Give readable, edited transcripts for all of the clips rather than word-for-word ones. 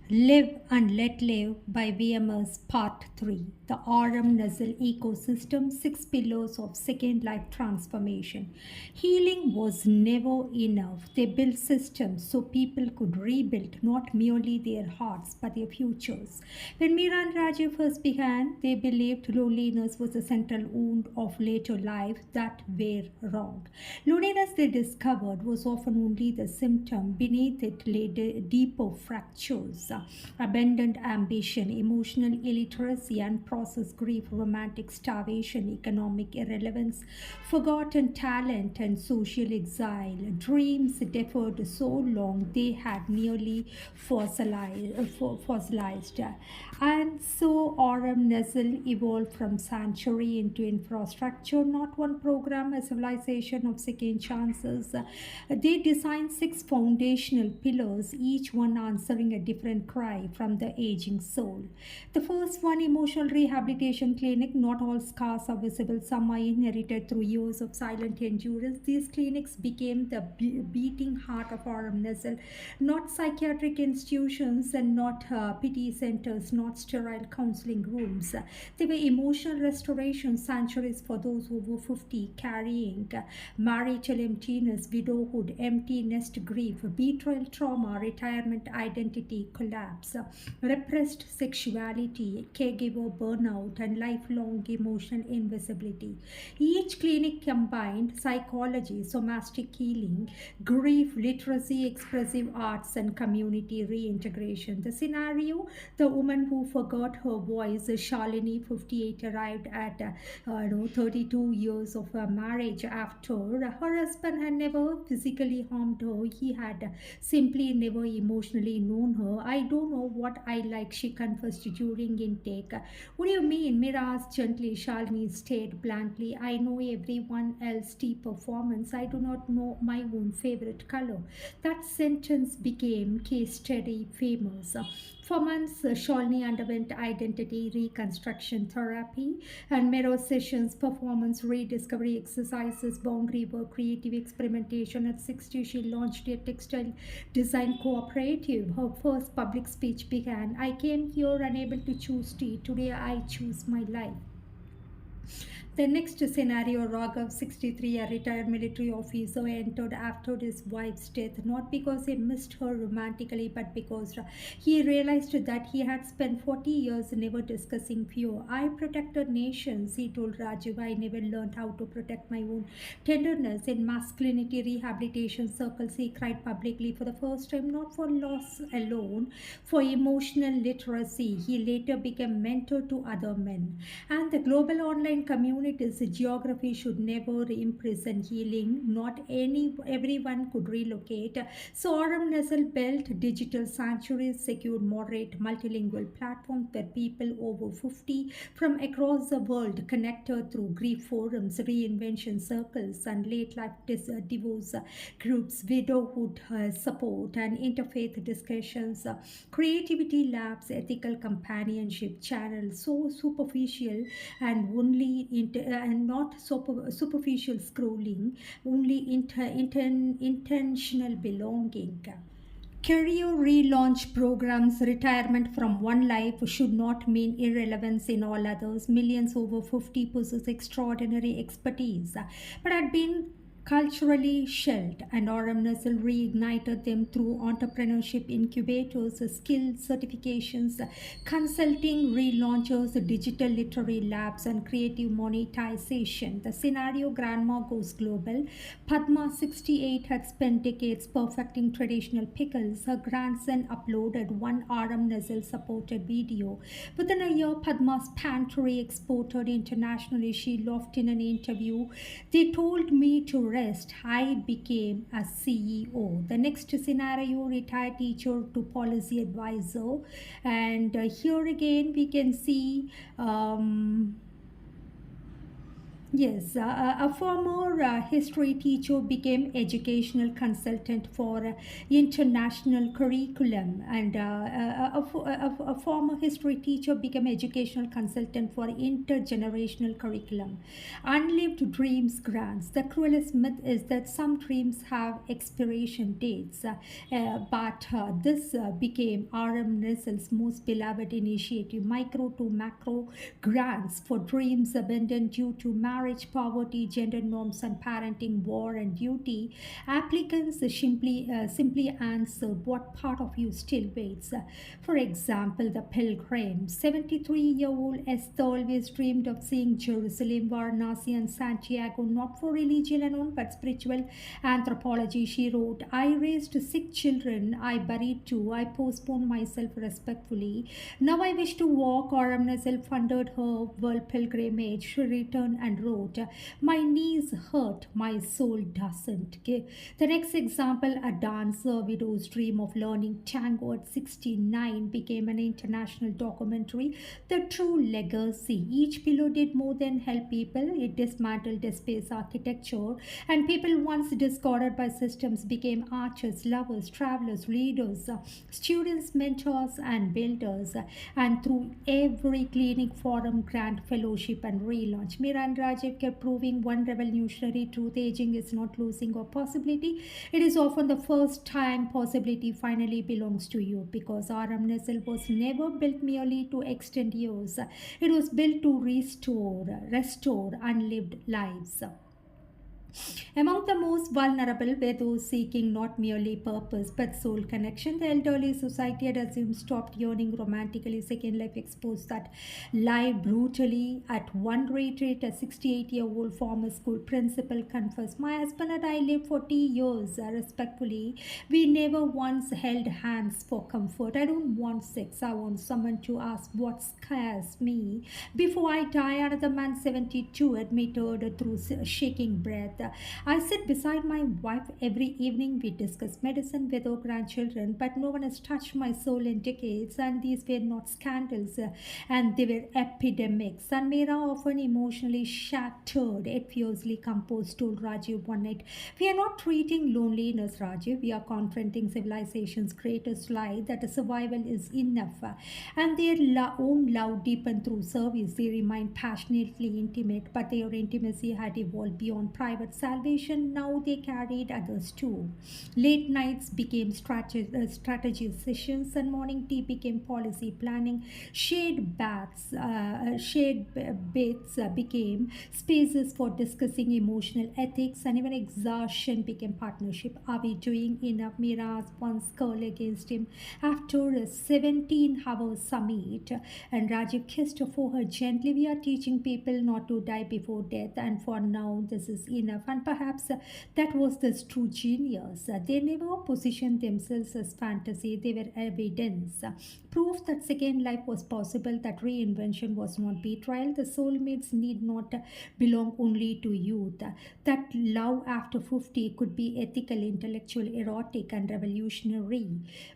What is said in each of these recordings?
Live and Let Live by VMS Part 3. The RM Nuzzle Ecosystem 6 Pillars of Second Life Transformation. Healing was never enough. They built systems so people could rebuild not merely their hearts but their futures. When Meera and Rajiv first began, they believed loneliness was a central wound of later life that were wrong. Loneliness, they discovered, was often only the symptom. Beneath it lay deeper fractures, abandoned ambition, emotional illiteracy, unprocessed grief, romantic starvation, economic irrelevance, forgotten talent, and social exile. Dreams deferred so long they had nearly fossilized. And so Aurum Nuzzle evolved from sanctuary into infrastructure, not one program, a civilization of second chances. They designed 6 foundational pillars, each one answering a different cry from the aging soul. The first one, emotional rehabilitation clinic. Not all scars are visible, some are inherited through years of silent endurance. These clinics became the beating heart of Aurum Nuzzle, not psychiatric institutions and not pity centers, not sterile counseling rooms. They were emotional restoration sanctuaries for those over 50 carrying marital emptiness, widowhood, empty nest grief, betrayal trauma, retirement identity collapse, repressed sexuality, caregiver burnout, and lifelong emotional invisibility. Each clinic combined psychology, somatic healing, grief, literacy, expressive arts, and community reintegration. The scenario, the woman who forgot her voice, Shalini, 58, arrived at 32 years of marriage after her husband had never physically harmed her. He had simply never emotionally known her. I don't know what I like, she confessed during intake. What do you mean? Mira asked gently. Shalini stared blankly. I know everyone else's tea performance. I do not know my own favorite color. That sentence became case study famous. For months, Shalini underwent identity reconstruction therapy and mirror sessions, performance rediscovery exercises, boundary work, creative experimentation. At 60, she launched a textile design cooperative. Her first public speech began, I came here unable to choose tea. Today, I choose my life. The next scenario, Raghav, 63, a retired military officer, entered after his wife's death, not because he missed her romantically, but because he realized that he had spent 40 years never discussing fear. I protected nations, he told Rajiv. I never learned how to protect my own tenderness. In masculinity rehabilitation circles, he cried publicly for the first time, not for loss alone, for emotional literacy. He later became mentor to other men. And the global online communities, geography should never imprison healing. Not everyone could relocate. So Aurum Nuzzle built digital sanctuaries, secured moderate multilingual platforms where people over 50 from across the world connected through grief forums, reinvention circles, and late life divorce groups, widowhood support, and interfaith discussions, creativity labs, ethical companionship channels. So superficial and only and not superficial scrolling, only intentional belonging. Career relaunch programs, retirement from one life should not mean irrelevance in all others. Millions over 50 possess extraordinary expertise, but had been culturally shelled, and Aurum Nuzzle reignited them through entrepreneurship incubators, skill certifications, consulting relaunchers, digital literary labs, and creative monetization. The scenario, grandma goes global. Padma, 68, had spent decades perfecting traditional pickles. Her grandson uploaded one Aurum Nuzzle supported video. Within a year, Padma's pantry exported internationally. She laughed in an interview. They told me to rest. I became a CEO. The next scenario, retired teacher to policy advisor. And here again, we can see Yes, a former history teacher became educational consultant for international curriculum, and a former history teacher became educational consultant for intergenerational curriculum. Unlived dreams grants. The cruelest myth is that some dreams have expiration dates, but this became RM Russell's most beloved initiative, micro to macro grants for dreams abandoned due to marriage, poverty, gender norms, and parenting, war, and duty. Applicants simply answer what part of you still waits. For example, the pilgrim. 73-year-old Esther always dreamed of seeing Jerusalem, Varanasi, and Santiago, not for religion alone but spiritual anthropology. She wrote, I raised sick children, I buried two, I postponed myself respectfully. Now I wish to walk. Aramnazel funded her world pilgrimage. She returned and wrote, my knees hurt, my soul doesn't. Okay. The next example, a dancer widow's dream of learning tango at 69 became an international documentary, The True Legacy. Each pillow did more than help people. It dismantled the space architecture, and people once discarded by systems became artists, lovers, travelers, leaders, students, mentors, and builders. And through every clinic, forum, grant, fellowship, and relaunch, Mira and Rajiv kept proving one revolutionary truth: aging is not losing a possibility. It is often the first time possibility finally belongs to you, because Aram Nestle was never built merely to extend years. It was built to restore unlived lives. Among the most vulnerable were those seeking not merely purpose but soul connection. The elderly society had assumed stopped yearning romantically. Second Life exposed that lie brutally. At one retreat, a 68-year-old former school principal confessed, my husband and I lived 40 years respectfully. We never once held hands for comfort. I don't want sex. I want someone to ask what scares me before I die. Another man, 72, admitted through shaking breath, I sit beside my wife every evening. We discuss medicine with our grandchildren, but no one has touched my soul in decades. And these were not scandals, and they were epidemics. And Meera, often emotionally shattered, yet fiercely composed, told Rajiv one night, we are not treating loneliness, Rajiv. We are confronting civilization's greatest lie, that survival is enough. And their own love deepened through service. They remained passionately intimate, but their intimacy had evolved beyond private salvation. Now they carried others too. Late nights became strategy sessions, and morning tea became policy planning. Shade baths became spaces for discussing emotional ethics, and even exhaustion became partnership. Are we doing enough? Mira's once curled against him after a 17-hour summit, and Rajiv kissed her forehead gently. We are teaching people not to die before death, and for now, this is enough. And perhaps that was the true genius. They never positioned themselves as fantasy, they were evidence. Proof that second life was possible, that reinvention was not betrayal. The soulmates need not belong only to youth. That love after 50 could be ethical, intellectual, erotic, and revolutionary.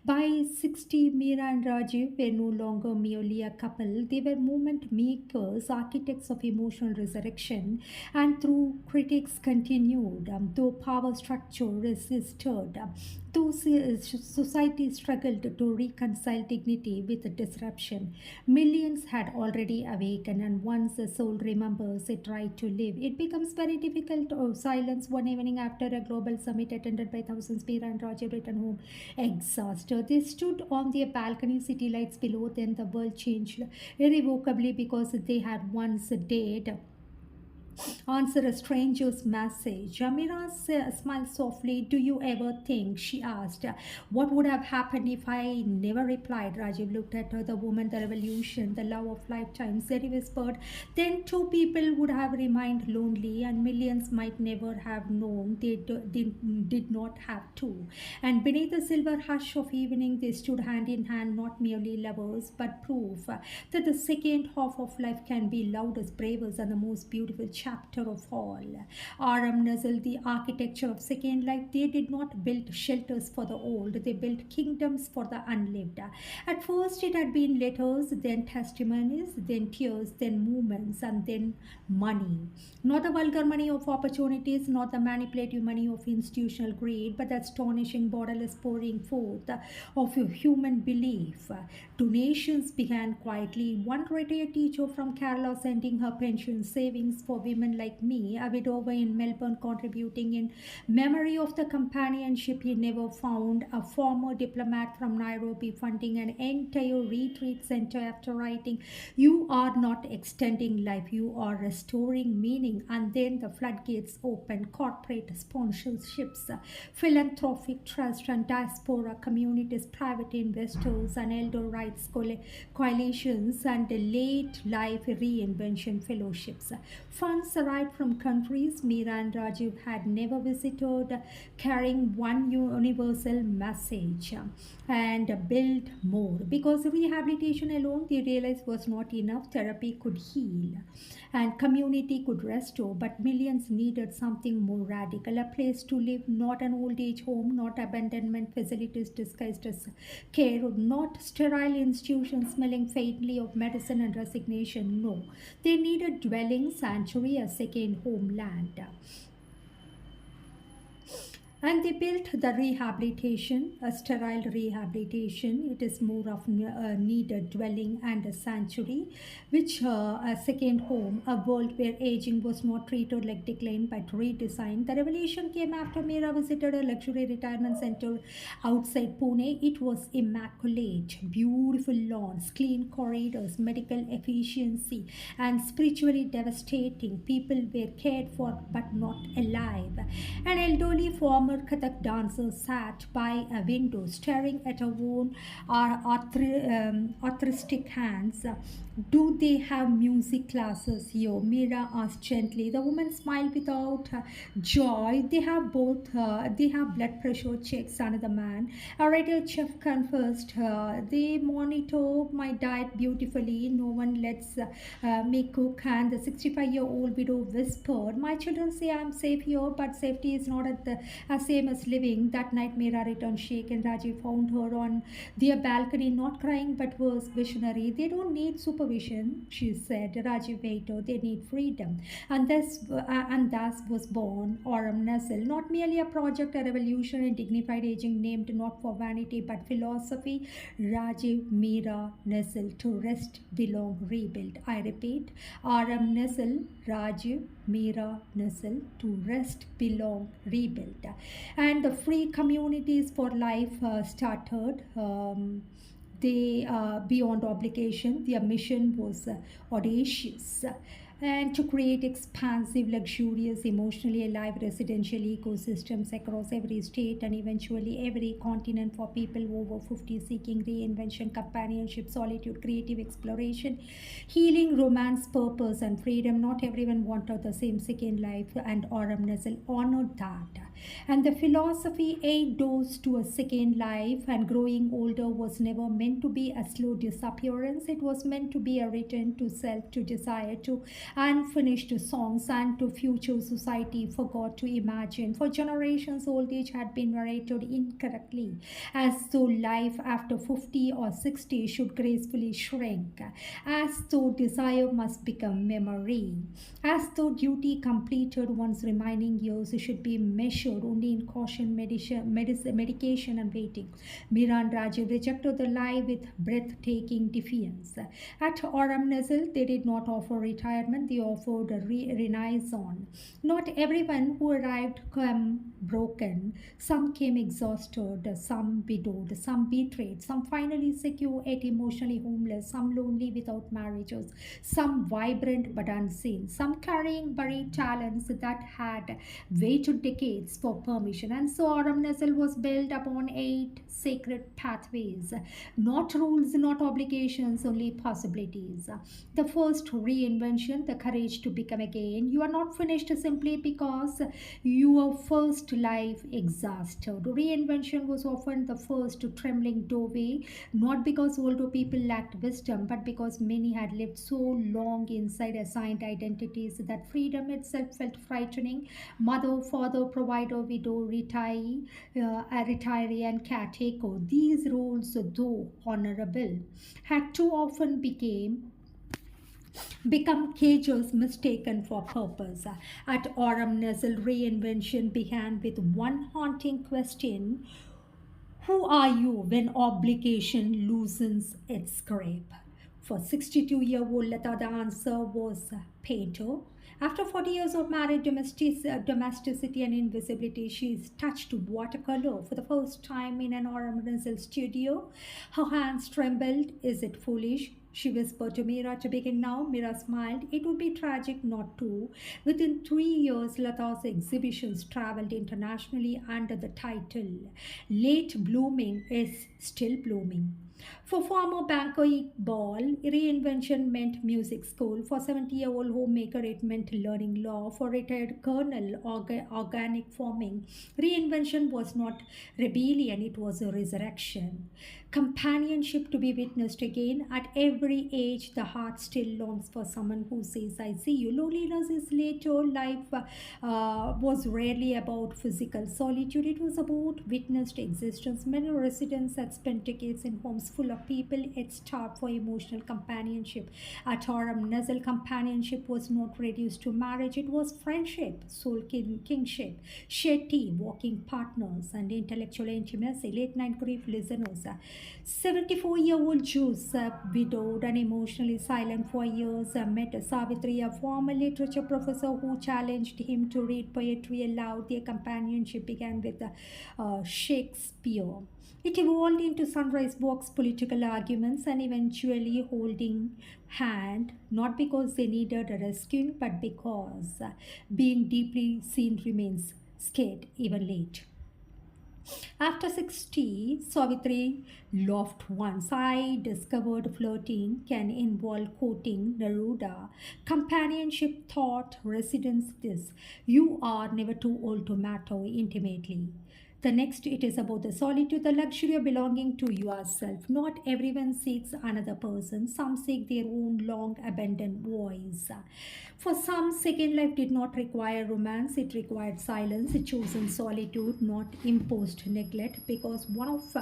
By 60, Meera and Rajiv were no longer merely a couple. They were movement makers, architects of emotional resurrection. And through critics continued, though power structure resisted, though society struggled to reconcile dignity with disruption, millions had already awakened, and once the soul remembers its right to live, it becomes very difficult to silence. One evening after a global summit attended by thousands, Meera and Roger returned home exhausted. They stood on their balcony, city lights below them. The world changed irrevocably because they had once dared answer a stranger's message. Amira smiled softly. Do you ever think, she asked, what would have happened if I never replied? Rajiv looked at her. The woman, the revolution, the love of lifetimes. Zeri whispered, then two people would have remained lonely, and millions might never have known they did not have to. And beneath the silver hush of evening, they stood hand in hand, not merely lovers, but proof that the second half of life can be loudest, bravest, and the most beautiful chapter of all. Aram Nuzzle, the architecture of Second Life, they did not build shelters for the old, they built kingdoms for the unlived. At first, it had been letters, then testimonies, then tears, then movements, and then money. Not the vulgar money of opportunities, not the manipulative money of institutional greed, but the astonishing borderless pouring forth of a human belief. Donations began quietly. One retired teacher from Kerala sending her pension savings for women like me, a widower in Melbourne contributing in memory of the companionship he never found, a former diplomat from Nairobi funding an entire retreat center after writing, "You are not extending life, you are restoring meaning." And then the floodgates opened. Corporate sponsorships, philanthropic trust and diaspora communities, private investors and elder rights coalitions, and late life reinvention fellowships. Funds arrived from countries Meera and Rajiv had never visited, carrying one universal message: and build more. Because rehabilitation alone, they realized, was not enough. Therapy could heal and community could restore, but millions needed something more radical: a place to live, not an old age home, not abandonment facilities disguised as care, not sterile institutions smelling faintly of medicine and resignation. No, they needed dwelling, sanctuary, a second homeland. And they built the rehabilitation, a sterile rehabilitation. It is more of a needed dwelling and a sanctuary, which a second home, a world where aging was not treated like decline but redesigned. The revelation came after Meera visited a luxury retirement center outside Pune. It was immaculate, beautiful lawns, clean corridors, medical efficiency, and spiritually devastating. People were cared for but not alive. An elderly former Kathak dancer sat by a window, staring at her own arthritic hands. "Do they have music classes here?" Meera asked gently. The woman smiled without joy. "They have both. They have blood pressure checks," another man. A retired chef confessed. "They monitor my diet beautifully. No one lets me cook." And the 65-year-old widow whispered, "My children say I'm safe here, but safety is not at the same as living." That night, Meera returned shaken. Rajiv found her on their balcony, not crying but was visionary. "They don't need supervision," she said. Rajiv waited. "They need freedom." And thus was born Aurum Nuzzle, not merely a project, a revolution in dignified aging, named not for vanity but philosophy. Rajiv, Meera, Nuzzle, to rest, belong, rebuild. I repeat, Aurum Nuzzle, Rajiv, Meera, Nuzzle, to rest, belong, rebuild. And the free communities for life started. They beyond obligation, their mission was audacious, and to create expansive, luxurious, emotionally alive residential ecosystems across every state and eventually every continent for people over 50 seeking reinvention, companionship, solitude, creative exploration, healing, romance, purpose, and freedom. Not everyone wanted the same second life, and Aurum Nuzzle honored that. And the philosophy, 8 doors to a second life, and growing older was never meant to be a slow disappearance. It was meant to be a return to self, to desire, to unfinished songs, and to future society forgot to imagine. For generations, old age had been narrated incorrectly, as though life after 50 or 60 should gracefully shrink, as though desire must become memory, as though duty completed one's remaining years should be measured only in caution, medication, and waiting. Meera and Rajiv rejected the lie with breathtaking defiance. At Aurum Nuzzle, they did not offer retirement, they offered a renaissance. Not everyone who arrived came broken. Some came exhausted, some widowed, some betrayed, some finally secure yet emotionally homeless, some lonely without marriages, some vibrant but unseen, some carrying buried talents that had waited decades for permission. And so Aurum Nuzzle was built upon 8 sacred pathways. Not rules, not obligations, only possibilities. The first, reinvention, the courage to become again. You are not finished simply because your first life exhausted. Reinvention was often the first trembling doorway, not because older people lacked wisdom, but because many had lived so long inside assigned identities that freedom itself felt frightening. Mother, father, provider, widow, a retiree, and caretaker. These roles, though honorable, had too often become cages mistaken for purpose. At Autumn Nestle, reinvention began with one haunting question: who are you when obligation loosens its grip? For 62-year-old Lata, the answer was painter. After 40 years of married domesticity and invisibility, she touched watercolor for the first time in an Autumn Renzel studio. Her hands trembled. Is it foolish? She whispered to Mira to begin now. Mira smiled. It would be tragic not to. Within 3 years, Lata's exhibitions traveled internationally under the title Late Blooming is Still Blooming. For former banker Iqbal, reinvention meant music school. For 70-year-old homemaker, it meant learning law. For retired colonel, organic farming. Reinvention was not rebellion, it was a resurrection. Companionship to be witnessed again. At every age, the heart still longs for someone who says, I see you. Loneliness is later. Life was rarely about physical solitude, it was about witnessed existence. Many residents had spent decades in homes full of people, yet starved for emotional companionship. At Autumn Nuzzle, companionship was not reduced to marriage, it was friendship, kingship, shared tea, walking partners, and intellectual intimacy. Late night grief listeners. 74-year-old Jews, widowed and emotionally silent for years, met Savitri, a former literature professor who challenged him to read poetry aloud. Their companionship began with Shakespeare. It evolved into sunrise walks, political arguments, and eventually holding hand, not because they needed a rescuing, but because being deeply seen remains scared even late. After 60, Savitri laughed once. I discovered flirting can involve quoting Neruda. Companionship taught residents this: you are never too old to matter intimately. The next, it is about the solitude, the luxury of belonging to yourself. Not everyone seeks another person. Some seek their own long abandoned voice. For some, second life did not require romance, it required silence, it chosen solitude, not imposed neglect, because one of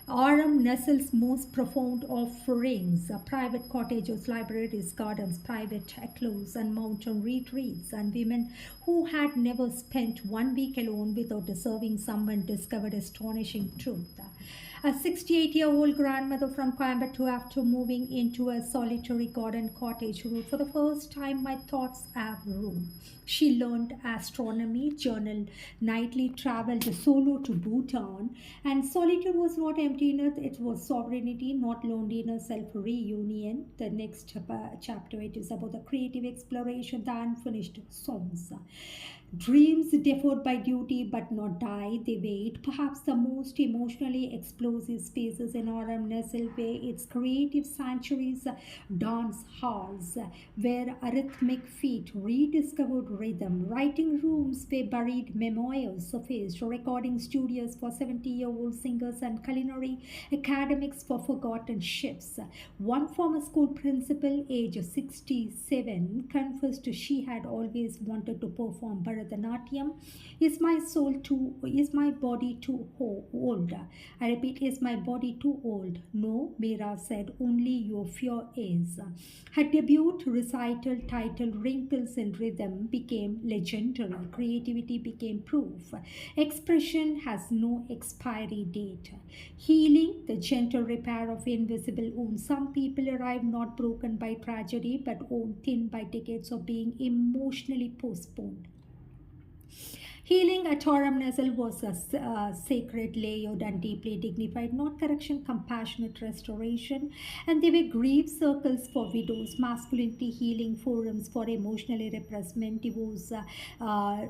Autumn Nestle's most profound offerings, private cottages, libraries, gardens, private enclaves, and mountain retreats, and women who had never spent 1 week alone without deserving someone discovered astonishing truth. A 68-year-old grandmother from Coimbatore, after moving into a solitary garden cottage, wrote, for the first time, my thoughts have room. She learned astronomy, journaled nightly, traveled solo to Bhutan, and solitude was not emptiness, it was sovereignty, not loneliness, self-reunion. The next chapter, it is about the creative exploration, the unfinished songs. Dreams deferred by duty but not die, they wait. Perhaps the most emotionally explosive spaces in Autumn nestle where its creative sanctuaries, dance halls, where rhythmic feet rediscovered rhythm, writing rooms where buried memoirs surfaced, recording studios for 70-year-old singers, and culinary academics for forgotten chefs. One former school principal, age 67, confessed she had always wanted to perform Bharatanatyam. Is my body too old? I repeat, is my body too old? No, Meera said, only your fear is. Her debut recital titled Wrinkles in Rhythm became legendary. Creativity became proof. Expression has no expiry date. Healing, the gentle repair of invisible wounds. Some people arrive not broken by tragedy but worn thin by decades of being emotionally postponed. Healing at Aurum Nasal was a sacred, layered, and deeply dignified, not correction, compassionate restoration. And they were grief circles for widows, masculinity healing forums for emotionally repressed men, divorce,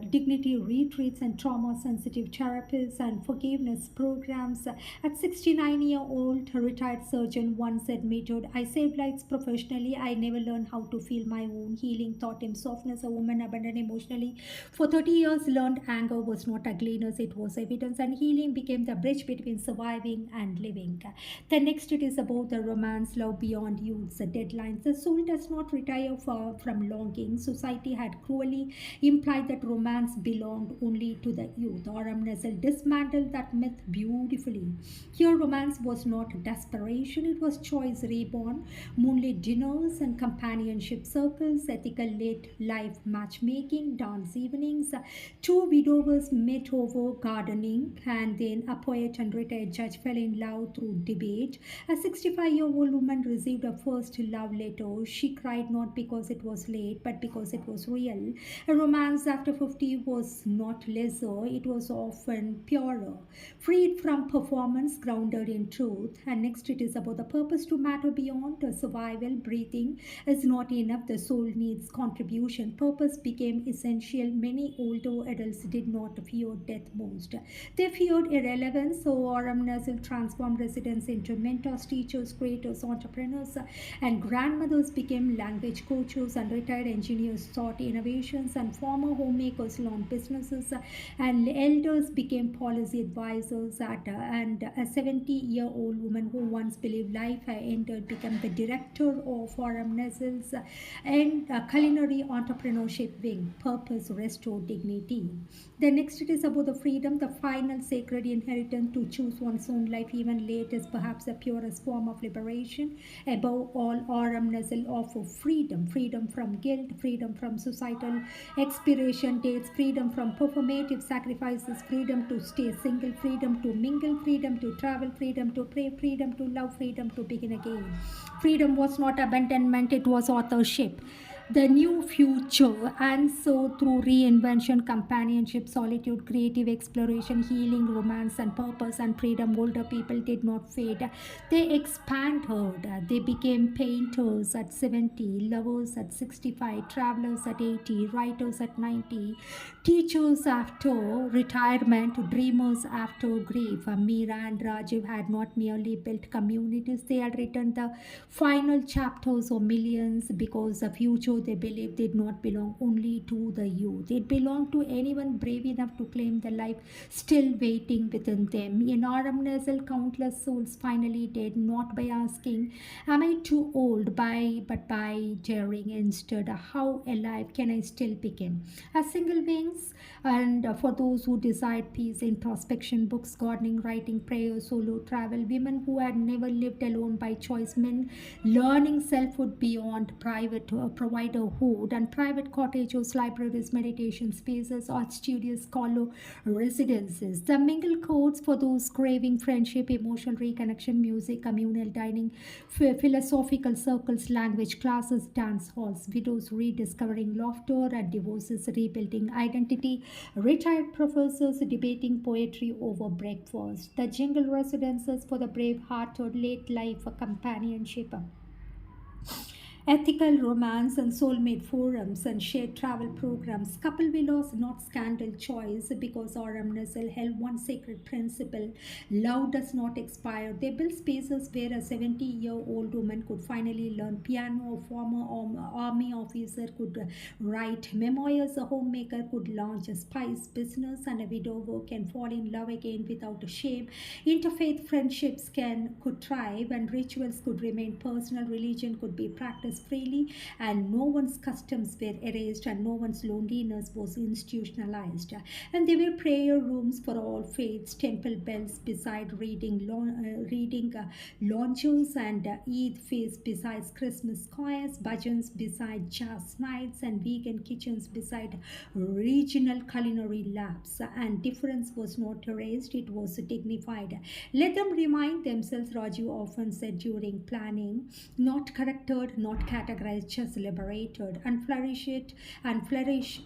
dignity retreats, and trauma sensitive therapies, and forgiveness programs. At 69-year-old retired surgeon once admitted, I saved lives professionally. I never learned how to feel my own. Healing taught him softness. A woman abandoned emotionally for 30 years learned anger was not ugliness, it was evidence, and healing became the bridge between surviving and living. The next it is about the romance, love beyond youth's deadlines. The soul does not retire from longing. Society had cruelly implied that romance belonged only to the youth. Aurum Nestle dismantled that myth beautifully. Here, romance was not desperation, it was choice reborn. Moonlit dinners and companionship circles, ethical late life matchmaking, dance evenings. Two widowers met over gardening, and then a poet and retired judge fell in love through debate. A 65-year-old woman received her first love letter. She cried not because it was late, but because it was real. A romance after 50 was not lesser, it was often purer, freed from performance, grounded in truth. And next, it is about the purpose to matter beyond survival. Breathing is not enough, the soul needs contribution. Purpose became essential. Many older adults did not fear death most, they feared irrelevance. So Aurum Nasal transformed residents into mentors, teachers, creators, entrepreneurs, and grandmothers became language coaches, and retired engineers taught innovations, and former homemakers learned businesses, and elders became policy advisors. And a 70-year-old woman who once believed life had ended became the director of Aurum Nasal's and culinary entrepreneurship wing. Purpose restored dignity. The next it is about the freedom, the final sacred inheritance to choose one's own life even late is perhaps the purest form of liberation. Above all, Aurum Nasal offers freedom, freedom from guilt, freedom from societal expiration dates, freedom from performative sacrifices, freedom to stay single, freedom to mingle, freedom to travel, freedom to pray, freedom to love, freedom to begin again. Freedom was not abandonment, it was authorship, the new future. And so through reinvention, companionship, solitude, creative exploration, healing, romance, and purpose and freedom, older people did not fade, they expanded. They became painters at 70, lovers at 65, travelers at 80, writers at 90, teachers after retirement, dreamers after grief. Meera and Rajiv had not merely built communities, they had written the final chapters of millions, because the future they believed did not belong only to the youth. It belonged to anyone brave enough to claim the life still waiting within them. In Aurum Nasal, countless souls finally dead, not by asking, am I too old, but by daring instead, how alive can I still begin? As single beings, and for those who desired peace, introspection, books, gardening, writing, prayer, solo travel, women who had never lived alone by choice, men learning selfhood beyond private providerhood, and private cottages, libraries, meditation spaces, art studios, scholar residences. The mingle codes for those craving friendship, emotional reconnection, music, communal dining, philosophical circles, language classes, dance halls, widows rediscovering laughter, and divorces rebuilding identity, retired professors debating poetry over breakfast, the jingle residences for the brave-hearted, late life companionship, ethical romance and soulmate forums and shared travel programs. Couple willows, not scandal choice, because Aurum Nasal held one sacred principle: love does not expire. They built spaces where a 70-year-old woman could finally learn piano, a former army officer could write memoirs, a homemaker could launch a spice business, and a widower can fall in love again without shame. Interfaith friendships could thrive, and rituals could remain personal. Religion could be practiced freely, and no one's customs were erased, and no one's loneliness was institutionalized. And there were prayer rooms for all faiths, temple bells beside reading launches, and Eid feast beside Christmas choirs, bhajans beside jazz nights, and vegan kitchens beside regional culinary labs. And difference was not erased, it was dignified. Let them remind themselves, Raju often said during planning, not corrected, not categorized as liberated, and flourish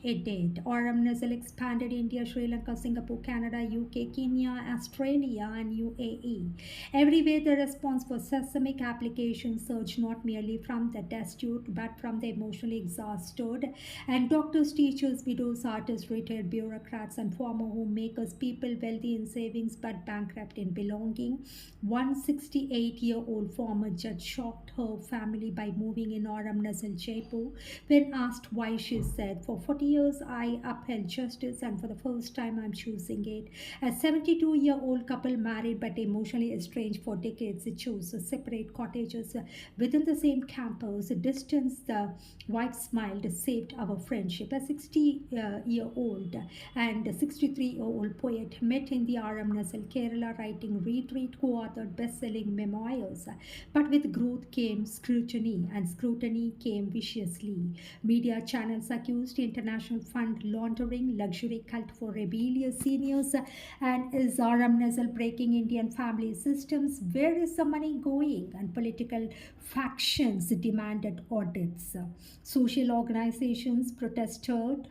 it did. Aurum Nazal expanded India, Sri Lanka, Singapore, Canada, UK, Kenya, Australia, and UAE. Everywhere the response was seismic. Applications surged not merely from the destitute but from the emotionally exhausted. And doctors, teachers, widows, artists, retired bureaucrats, and former homemakers, people wealthy in savings but bankrupt in belonging. One 68-year-old former judge shocked her family by moving in Aurum Nazal, Jaipur. When asked why, she said, "For 40 years I upheld justice, and for the first time I'm choosing it." A 72-year-old couple married but emotionally estranged for decades chose separate cottages within the same campus. Distance, the wife smiled, saved our friendship. A 60-year-old and 63-year-old poet met in the Aurum Nazal, Kerala, writing retreat, co-authored best-selling memoirs. But with growth came scrutiny, and scrutiny came viciously. Media channels accused international fund laundering, luxury cult for rebellious seniors, and is Aurum Nazal breaking Indian family systems? Where is the money going? And political factions demanded audits. Social organizations protested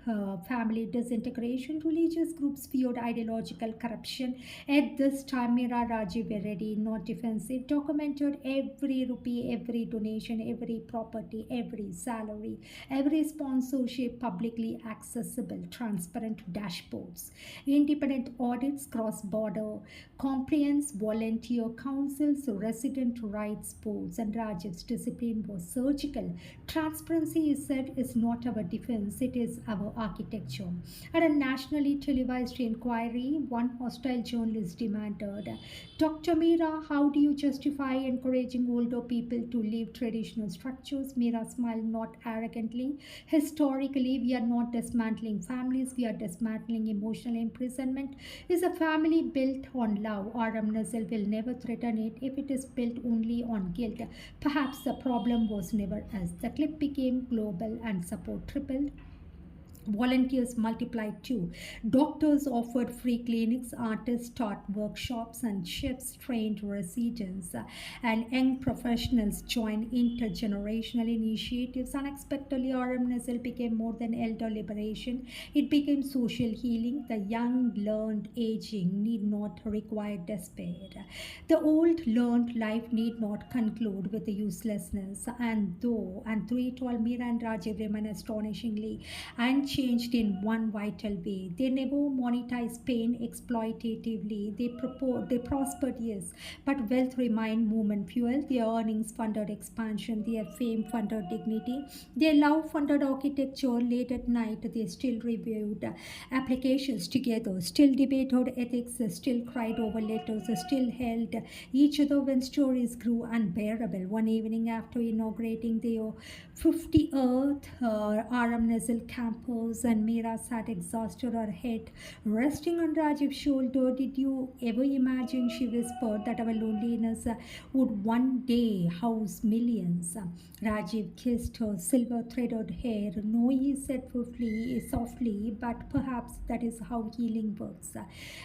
family disintegration. Religious groups feared ideological corruption. At this time, Mira Rajiv were ready, not defensive, documented every rupee, every donation, every property, every salary, every sponsorship, publicly accessible, transparent dashboards, independent audits, cross-border compliance, volunteer councils, resident rights boards, and Rajiv's discipline was surgical. Transparency, he said, is not our defense, it is our architecture. At a nationally televised inquiry, one hostile journalist demanded, "Dr. Meera, how do you justify encouraging older people to leave traditional structures?" Meera smiled, not arrogantly. "Historically, we are not dismantling families, we are dismantling emotional imprisonment. Is a family built on love? Aurum Nazal will never threaten it if it is built only on guilt. Perhaps the problem was never us." The clip became global and support tripled. Volunteers multiplied too. Doctors offered free clinics, artists taught workshops, and chefs trained residents. And young professionals joined intergenerational initiatives. Unexpectedly, Aurum Nazal became more than elder liberation. It became social healing. The young learned aging need not require despair. The old learned life need not conclude with the uselessness. And through it all, Meera and Rajiv remain astonishingly unchanged in one vital way. They never monetized pain exploitatively. They prospered, yes, but wealth remained movement fuel. Their earnings funded expansion. Their fame funded dignity. Their love funded architecture. Late at night, they still reviewed applications together, still debated ethics, still cried over letters, still held each other when stories grew unbearable. One evening after inaugurating their 50th Aurum Nazal campus, and Meera sat exhausted, her head resting on Rajiv's shoulder. "Did you ever imagine," she whispered, "that our loneliness would one day house millions?" Rajiv kissed her silver-threaded hair. "No," he said softly, "but perhaps that is how healing works."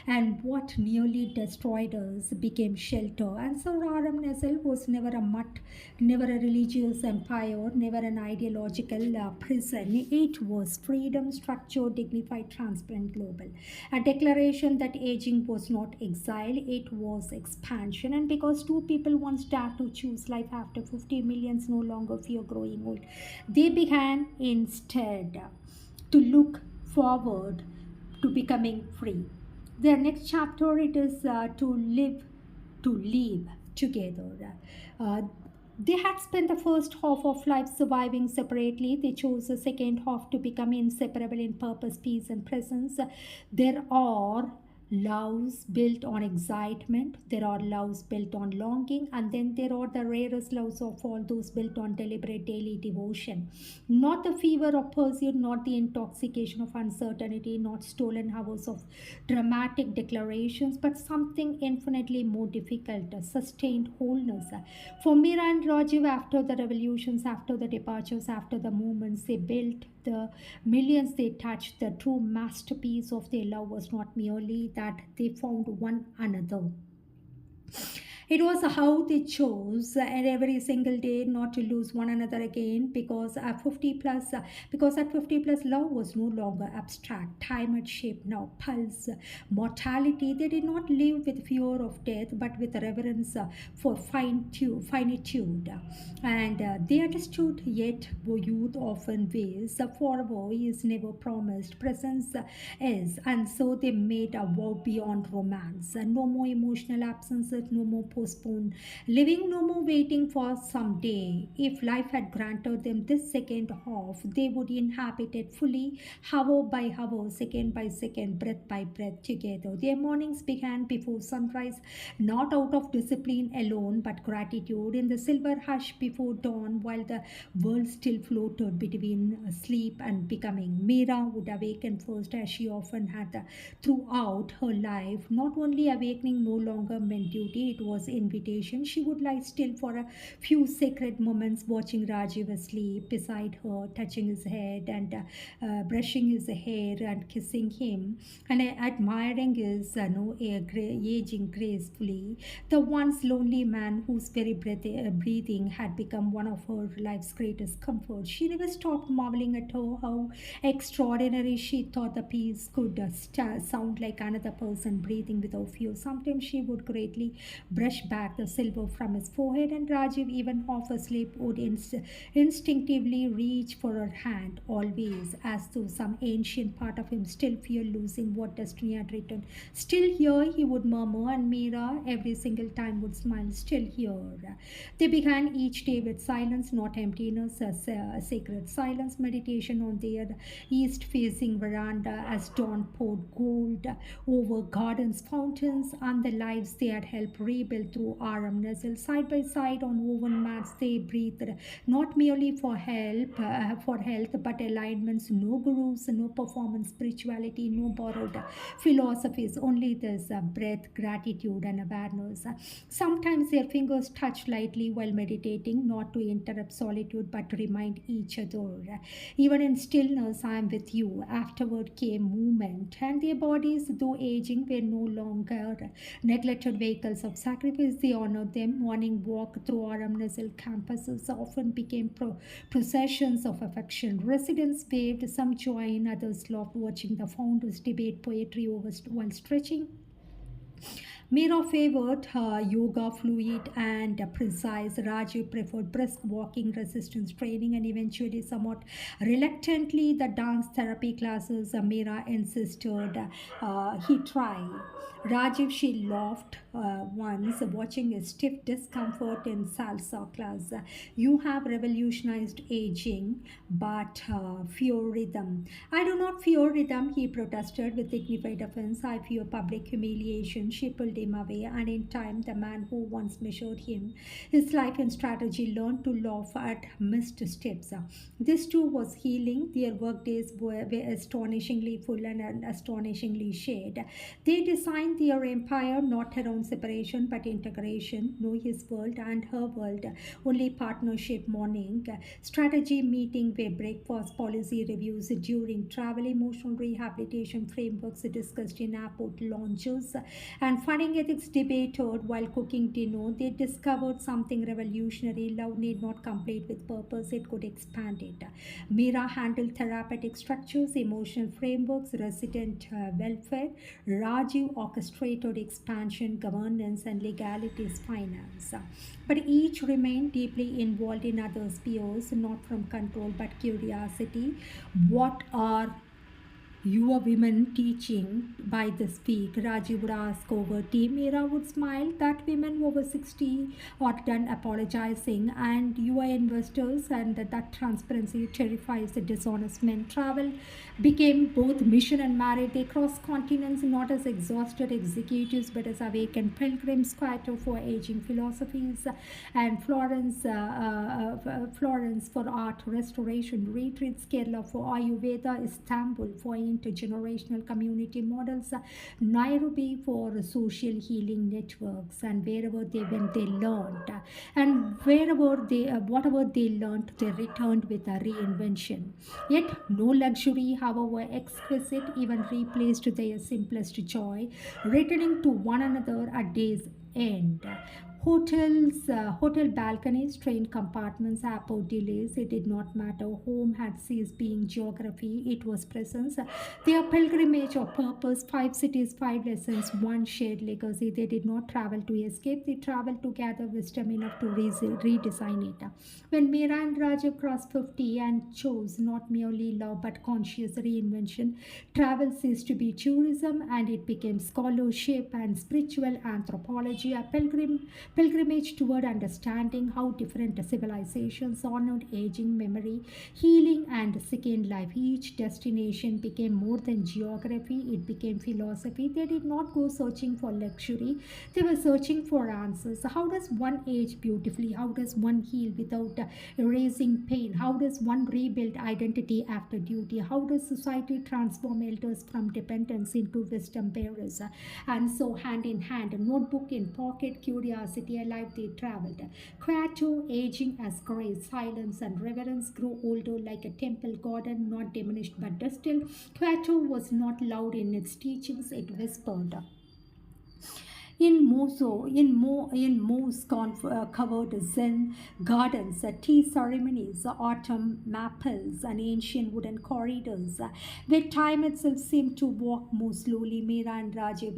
And what nearly destroyed us became shelter. And so Aurum Nazal was never a mutt, never a religious empire, never an ideological prison. It was freedom, structure, dignified, transparent, global. A declaration that aging was not exile, it was expansion. And because two people once dared to choose life after 50, millions no longer fear growing old. They began instead to look forward to becoming free. The next chapter, it is to live together. Uh, they had spent the first half of life surviving separately. They chose the second half to become inseparable in purpose, peace, and presence. There are loves built on excitement, there are loves built on longing, and then there are the rarest loves of all, those built on deliberate daily devotion. Not the fever of pursuit, not the intoxication of uncertainty, not stolen hours of dramatic declarations, but something infinitely more difficult, a sustained wholeness. For Mira and Rajiv, after the revolutions, after the departures, after the movements, they built the millions they touched. The true masterpiece of their love was not merely that they found one another. It was how they chose and every single day not to lose one another again because at 50 plus love was no longer abstract. Time had shaped now pulse, mortality. They did not live with fear of death but with reverence for finitude. And they understood yet youth often ways. Forever is never promised. Presence is. And so they made a vow beyond romance. No more emotional absences, no more postponed living, no more waiting for someday. If life had granted them this second half, they would inhabit it fully, hour by hour, second by second, breath by breath together. Their mornings began before sunrise, not out of discipline alone, but gratitude. In the silver hush before dawn, while the world still floated between sleep and becoming, Mira would awaken first, as she often had throughout her life. Not only awakening no longer meant duty, it was invitation. She would lie still for a few sacred moments, watching Rajiv asleep beside her, touching his head and brushing his hair and kissing him, and admiring his aging gracefully. The once lonely man whose very breathing had become one of her life's greatest comforts. She never stopped marveling at her, how extraordinary she thought the peace could sound like another person breathing without fear. Sometimes she would greatly brush back the silver from his forehead, and Rajiv, even half asleep, would instinctively reach for her hand, always as though some ancient part of him still feared losing what destiny had written. Still here, he would murmur, and Mira every single time would smile, still here. They began each day with silence, not emptiness, a sacred silence, meditation on their east facing veranda as dawn poured gold over gardens, fountains, and the lives they had helped rebuild through Aram Nestle. Side by side on woven mats, they breathed not merely for health, but alignments. No gurus, no performance spirituality, no borrowed philosophies, only this breath, gratitude, and awareness. Sometimes their fingers touched lightly while meditating, not to interrupt solitude, but to remind each other. Even in stillness, I am with you. Afterward came movement, and their bodies, though aging, were no longer neglected vehicles of sacrifice. They honored them. Morning walk through Aramnazal campuses often became processions of affection. Residents waved, some joined, others loved watching the founders debate poetry over while stretching. Meera favored yoga, fluid and precise. Rajiv preferred brisk walking, resistance training, and eventually, somewhat reluctantly, the dance therapy classes Meera insisted he try. Rajiv, she laughed once, watching his stiff discomfort in salsa class. You have revolutionized aging, but fear rhythm. I do not fear rhythm, he protested with dignified offense. I fear public humiliation. She pulled him away, and in time, the man who once measured him, his life and strategy, learned to laugh at missed steps. This too was healing. Their workdays were astonishingly full and astonishingly shared. They designed their empire not around separation but integration. Know his world and her world. Only partnership morning. Strategy meeting where breakfast policy reviews during travel, emotional rehabilitation frameworks discussed in airport lounges, and funding ethics debated while cooking dinner. They discovered something revolutionary. Love need not complete with purpose, it could expand it. Mira handled therapeutic structures, emotional frameworks, resident welfare. Rajiv orchestrated expansion, governance, and legalities finance. But each remained deeply involved in other spheres, not from control but curiosity. What are you are women teaching by this week? Raji would ask over tea. Mira would smile that women over 60 are done apologizing, and you are investors, and that transparency terrifies the dishonest men. Travel became both mission and marriage. They crossed continents not as exhausted executives but as awakened pilgrims, quieter for aging philosophies, and Florence for art restoration retreats, Kerala for Ayurveda, Istanbul for intergenerational community models, Nairobi for social healing networks, and wherever they went, they learned, and whatever they learned, they returned with a reinvention. Yet no luxury, however exquisite, even replaced their simplest joy, returning to one another at day's end. Hotel balconies, train compartments, airport delays. It did not matter. Home had ceased being geography. It was presence. Their pilgrimage of purpose, 5 cities, 5 lessons, one shared legacy. They did not travel to escape. They traveled to gather wisdom enough to redesign it. When Meera and Rajiv crossed 50 and chose not merely love but conscious reinvention, travel ceased to be tourism and it became scholarship and spiritual anthropology, a pilgrimage toward understanding how different civilizations honored aging, memory, healing, and second life. Each destination became more than geography, it became philosophy. They did not go searching for luxury, they were searching for answers. How does one age beautifully? How does one heal without erasing pain? How does one rebuild identity after duty? How does society transform elders from dependence into wisdom bearers? And so, hand in hand, a notebook in pocket, curiosity alive, they traveled. Kyoto, aging as grace, silence, and reverence, grew older like a temple garden, not diminished but distilled. Kyoto was not loud in its teachings, it whispered. In moss covered Zen gardens, tea ceremonies, autumn maples, and ancient wooden corridors, where time itself seemed to walk more slowly, Meera and Rajiv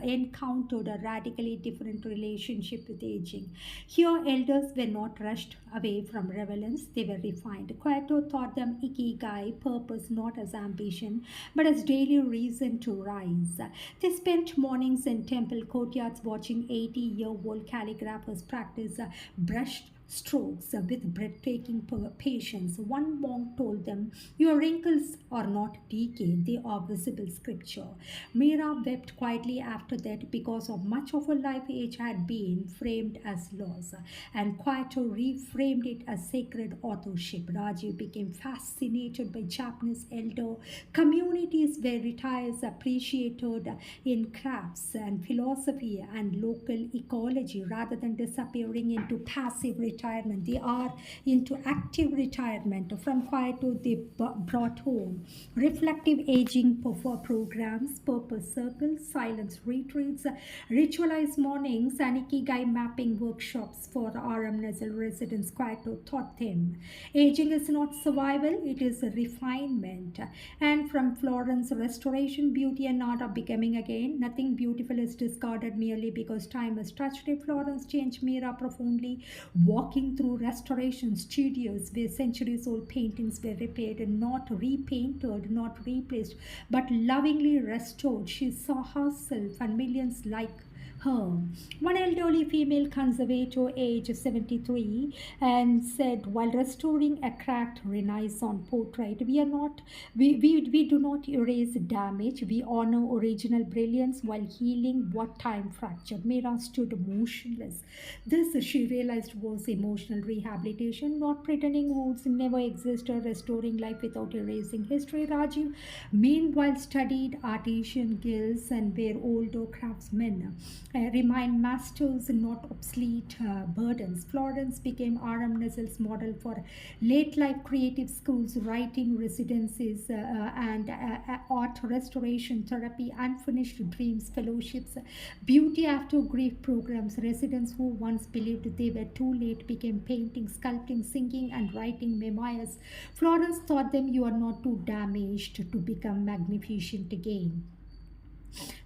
encountered a radically different relationship with aging. Here, elders were not rushed away from relevance, they were refined. Kyoto taught them ikigai, purpose not as ambition, but as daily reason to rise. They spent mornings in temple courtyards watching 80-year-old calligraphers practice brush strokes with breathtaking patience. One monk told them, "Your wrinkles are not decay, they are visible scripture." Meera wept quietly after that because of much of her life age had been framed as loss, and Kyoto reframed it as sacred authorship. Rajiv became fascinated by Japanese elder communities where retirees appreciated in crafts and philosophy and local ecology rather than disappearing into passive retirement. They are into active retirement. From Kyoto, they brought home reflective aging programs, purpose circles, silence retreats, ritualized mornings, and ikigai mapping workshops for RM Nazal residents. Kyoto taught them aging is not survival, it is a refinement. And from Florence, restoration, beauty, and art are becoming again. Nothing beautiful is discarded merely because time has touched it. Florence changed Meera profoundly, walking through restoration studios where centuries old paintings were repaired and not repainted, not replaced, but lovingly restored. She saw herself and millions like her. One elderly female conservator, aged 73, and said, while restoring a cracked Renaissance portrait, we do not erase damage, we honor original brilliance while healing what time fractured. Meera stood motionless. This, she realized, was emotional rehabilitation, not pretending wounds never existed, restoring life without erasing history. Rajiv, meanwhile, studied artisan guilds and were older craftsmen remain masters, not obsolete burdens. Florence became R.M. Nazal's model for late life creative schools, writing residencies, and art restoration therapy, unfinished dreams fellowships, beauty after grief programs. Residents who once believed they were too late became painting, sculpting, singing, and writing memoirs. Florence taught them you are not too damaged to become magnificent again.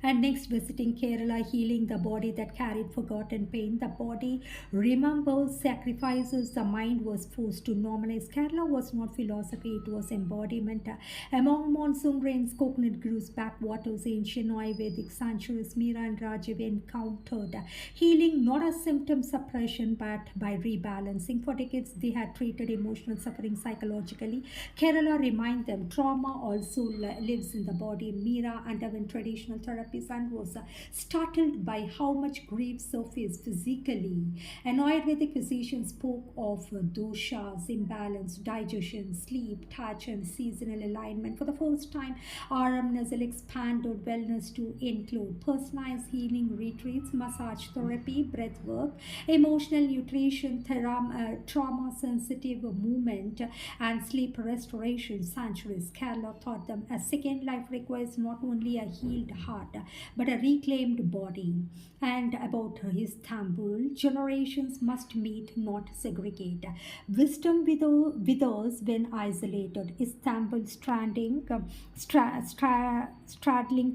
And next, visiting Kerala, healing the body that carried forgotten pain. The body remembers sacrifices, the mind was forced to normalize. Kerala was not philosophy, it was embodiment. Among monsoon rains, coconut groves, backwaters, ancient Ayurvedic sanctuaries, Meera and Rajiv encountered healing not as symptom suppression but by rebalancing. For decades, they had treated emotional suffering psychologically. Kerala reminded them trauma also lives in the body. Meera underwent traditional therapies and was startled by how much grief surfaced physically. An Ayurvedic physician spoke of doshas, imbalance, digestion, sleep, touch, and seasonal alignment. For the first time, RM Nazal expanded wellness to include personalized healing retreats, massage therapy, breath work, emotional nutrition, trauma sensitive movement, and sleep restoration sanctuaries. Kerala taught them a second life requires not only a healed heart, but a reclaimed body. And about Istanbul, generations must meet, not segregate. Wisdom withers when isolated. Istanbul straddling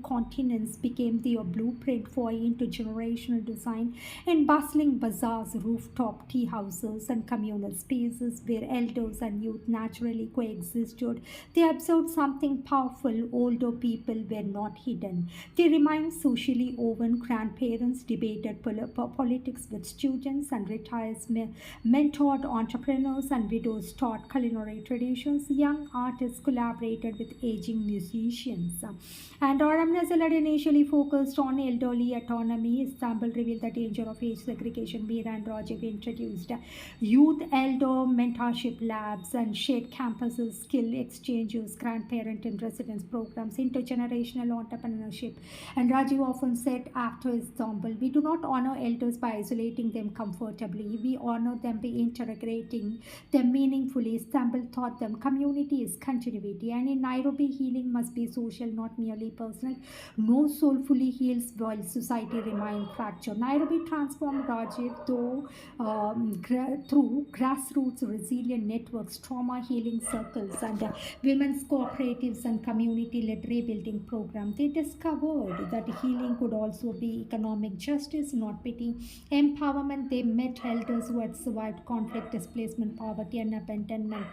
continents became the blueprint for intergenerational design in bustling bazaars, rooftop tea houses, and communal spaces where elders and youth naturally coexisted. They observed something powerful: older people were not hidden. They remained socially woven. Grandparents debated politics with students, and retired mentored entrepreneurs, and widows taught culinary traditions. Young artists collaborated with aging musicians. And Aurum Nazal had initially focused on elderly autonomy. Istanbul revealed the danger of age segregation. Mira and Rajiv introduced youth elder mentorship labs and shared campuses, skill exchanges, grandparent and residence programs, intergenerational entrepreneurship. And Rajiv often said after Istanbul, we do not honor elders by isolating them comfortably. We honor them by integrating them meaningfully. Istanbul taught them community is continuity, and in Nairobi, healing must be social, not merely personal. No soul fully heals while society remains fractured. Nairobi transformed Rajiv through grassroots resilient networks, trauma healing circles, and women's cooperatives and community-led rebuilding programs. They discovered that healing could also be economic justice, not pity. Empowerment. They met elders who had survived conflict, displacement, poverty, and abandonment.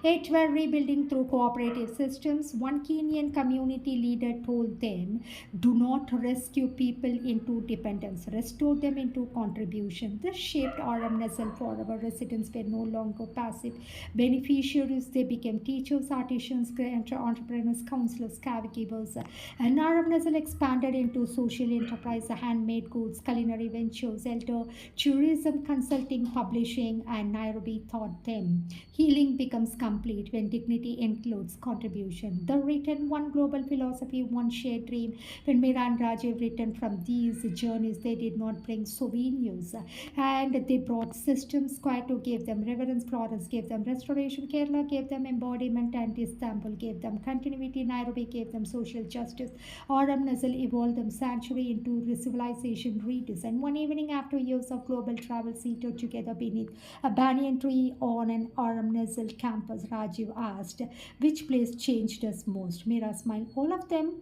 Eight were rebuilding through cooperative systems. One Kenyan community leader told them, do not rescue people into dependence, restore them into contribution. This shaped RM Nestle forever. Residents were no longer passive beneficiaries, they became teachers, artisans, entrepreneurs, counselors, caregivers. And RM Nestle expanded into social enterprise, handmade goods, culinary ventures, elder tourism, consulting, publishing, and Nairobi taught them healing becomes complete when dignity includes contribution. The written one global philosophy, one shared dream. When Mira and Rajiv returned from these journeys, they did not bring souvenirs, and they brought systems. Kyoto gave them reverence, Florence gave them restoration, Kerala gave them embodiment, and Istanbul gave them continuity. Nairobi gave them social justice. Aurum Nazal evolved them sanctuary into civilization redesign. One evening, after years of global travel, seated together beneath a banyan tree on an Aurum Nazal campus, Rajiv asked, which place changed us most? Mira smiled, all of them.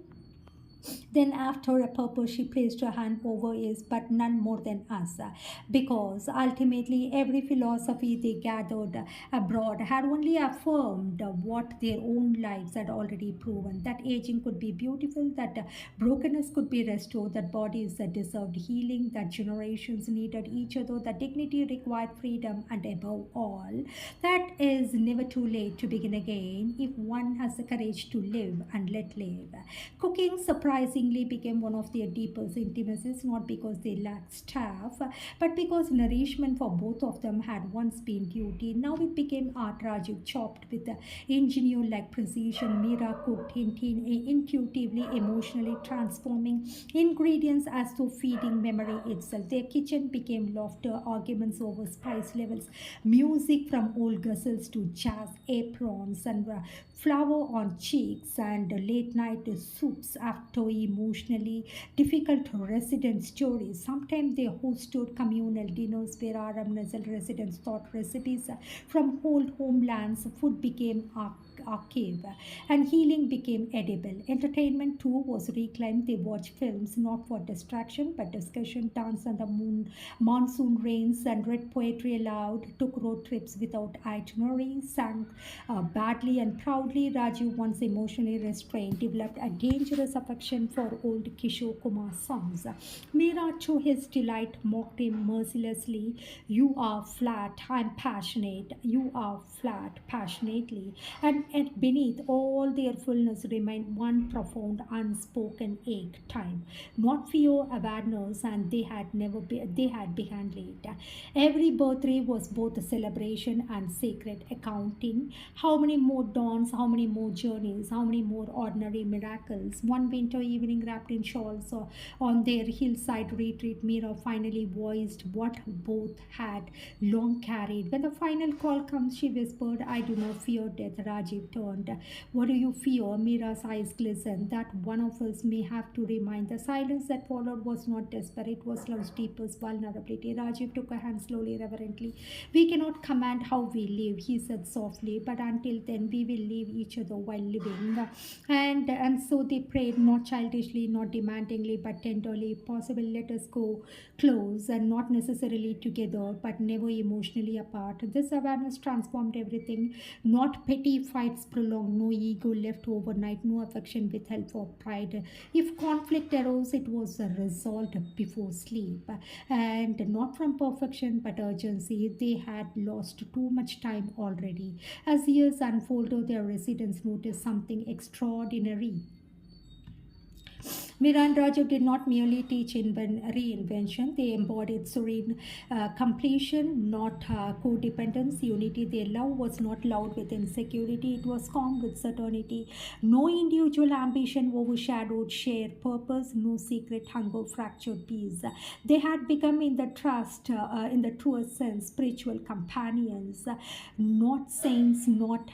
Then, after a purpose, she placed her hand over his, but none more than us. Because ultimately, every philosophy they gathered abroad had only affirmed what their own lives had already proven: that aging could be beautiful, that brokenness could be restored, that bodies deserved healing, that generations needed each other, that dignity required freedom, and above all, that is never too late to begin again if one has the courage to live and let live. Cooking surprisingly became one of their deepest intimacies, not because they lacked staff, but because nourishment for both of them had once been duty. Now it became art. Rajiv chopped with engineer like precision. Mira cooked intuitively, emotionally, transforming ingredients as though feeding memory itself. Their kitchen became laughter, arguments over spice levels, music from old ghazals to jazz aprons, and flower on cheeks, and late night soups after emotionally difficult resident stories. Sometimes they hosted communal dinners where Aram Nazal residents taught recipes from old homelands. Food became archive, and healing became edible. Entertainment too was reclaimed. They watched films not for distraction but discussion, danced on the monsoon rains, and read poetry aloud, took road trips without itinerary, sang badly and proudly. Rajiv, once emotionally restrained, developed a dangerous affection for old Kishore Kumar songs. Meera, to his delight, mocked him mercilessly. You are flat, I'm passionate. You are flat, passionately. And beneath all their fullness remained one profound, unspoken ache: time. Not fear, awareness, and they had behind it. Every birthday was both a celebration and sacred accounting. How many more dawns, how many more journeys, how many more ordinary miracles. One winter evening wrapped in shawls. On their hillside retreat, Mira finally voiced what both had long carried. When the final call comes, she whispered, "I do not fear death." Rajiv turned. "What do you fear?" Mira's eyes glistened. "That one of us may have to remind." The silence that followed was not desperate, it was love's deepest vulnerability. Rajiv took her hand slowly, reverently. "We cannot command how we live," he said softly, "but until then, we will leave each other while living." And so they prayed, not childishly, not demandingly, but tenderly. "If possible, let us go close, and not necessarily together, but never emotionally apart." This awareness transformed everything. Not petty fights prolonged, no ego left overnight, no affection withheld for pride. If conflict arose, it was resolved before sleep, and not from perfection but urgency. They had lost too much time already. As years unfolded, their residents noticed something extraordinary. Mira and Rajiv did not merely teach reinvention, they embodied serene completion, not codependence, unity. Their love was not loud with insecurity, it was calm with certainty. No individual ambition overshadowed shared purpose, no secret hunger fractured peace. They had become, in the truest sense, spiritual companions, not saints, not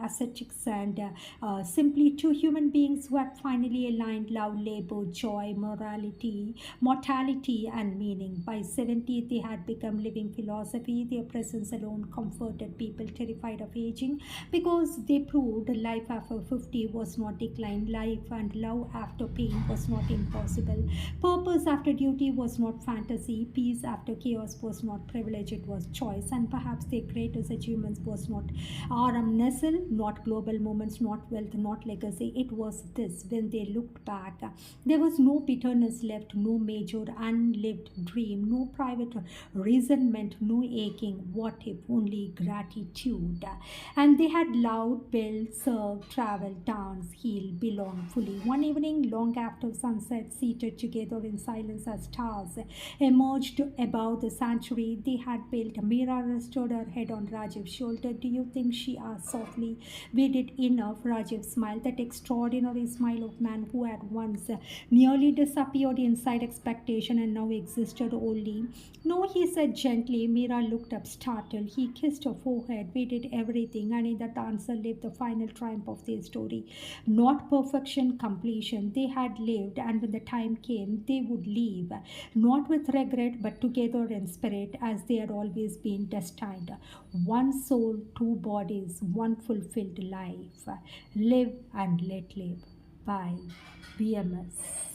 ascetics, and simply two human beings who had finally aligned love, labor, joy, mortality, and meaning. By 70, they had become living philosophy. Their presence alone comforted people terrified of aging, because they proved life after 50 was not decline. Life and love after pain was not impossible. Purpose after duty was not fantasy. Peace after chaos was not privilege, it was choice. And perhaps their greatest achievements was not Aram Nestle, not global moments, not wealth, not legacy. It was this: when they looked back, there was no bitterness left, no major unlived dream, no private resentment, no aching what if, only gratitude. And they had loved, built, served, traveled, danced, healed, belonged fully. One evening, long after sunset, seated together in silence as stars emerged above the sanctuary they had built, Mira rested her head on Rajiv's shoulder. "Do you think," she asked softly, "we did enough?" Rajiv smiled, that extraordinary smile of man who had once nearly disappeared inside expectation and now existed only. "No," he said gently. Mira looked up startled. He kissed her forehead. "We did everything," and in that answer lived the final triumph of their story. Not perfection, completion. They had lived, and when the time came, they would leave, not with regret, but together in spirit, as they had always been destined. One soul, two bodies, one fulfilled life. Live and let live by VMS.